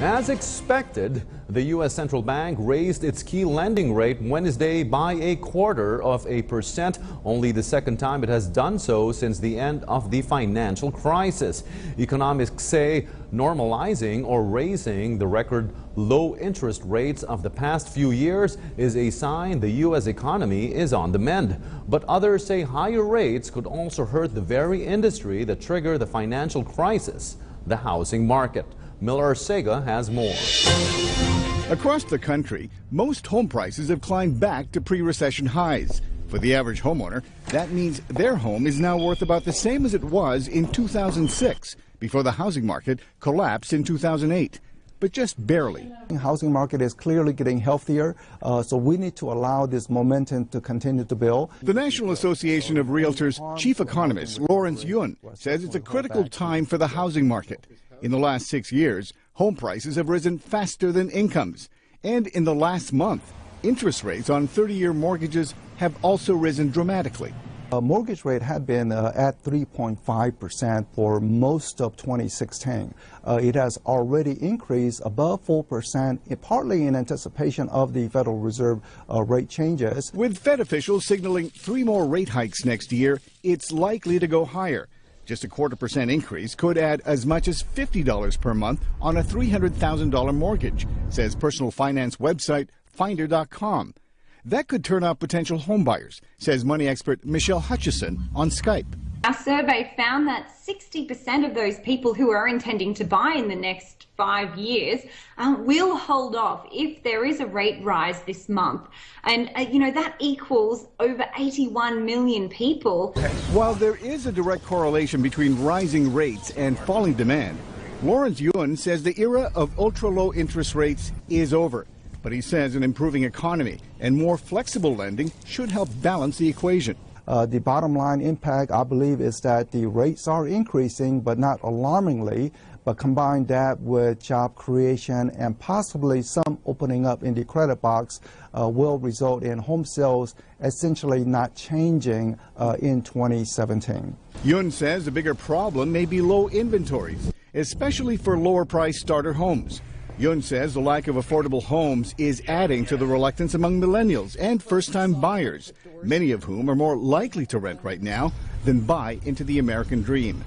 As expected, the U.S. Central Bank raised its key lending rate Wednesday by 0.25%, only the second time it has done so since the end of the financial crisis. Economists say normalizing or raising the record low interest rates of the past few years is a sign the U.S. economy is on the mend. But others say higher rates could also hurt the very industry that triggered the financial crisis, the housing market. Miller Sega has more. Across the country, most home prices have climbed back to pre-recession highs. For the average homeowner, that means their home is now worth about the same as it was in 2006, before the housing market collapsed in 2008. But just barely. The housing market is clearly getting healthier, so we need to allow this momentum to continue to build. The National Association of Realtors chief economist Lawrence Yun says it's a critical time for the housing market. In the last 6 years, home prices have risen faster than incomes. And in the last month, interest rates on 30-year mortgages have also risen dramatically. Mortgage rate had been at 3.5% for most of 2016. It has already increased above 4%, partly in anticipation of the Federal Reserve rate changes. With Fed officials signaling 3 more rate hikes next year, it's likely to go higher. Just a 0.25% increase could add as much as $50 per month on a $300,000 mortgage, says personal finance website Finder.com. That could turn off potential homebuyers, says money expert Michelle Hutchison on Skype. Our survey found that 60% of those people who are intending to buy in the next 5 years will hold off if there is a rate rise this month. And, that equals over 81 million people. While there is a direct correlation between rising rates and falling demand, Lawrence Yun says the era of ultra-low interest rates is over. But he says an improving economy and more flexible lending should help balance the equation. The bottom line impact, I believe, is that the rates are increasing, but not alarmingly. But combine that with job creation and possibly some opening up in the credit box will result in home sales essentially not changing in 2017. Yun says the bigger problem may be low inventories, especially for lower-priced starter homes. Yun says the lack of affordable homes is adding to the reluctance among millennials and first-time buyers, many of whom are more likely to rent right now than buy into the American dream.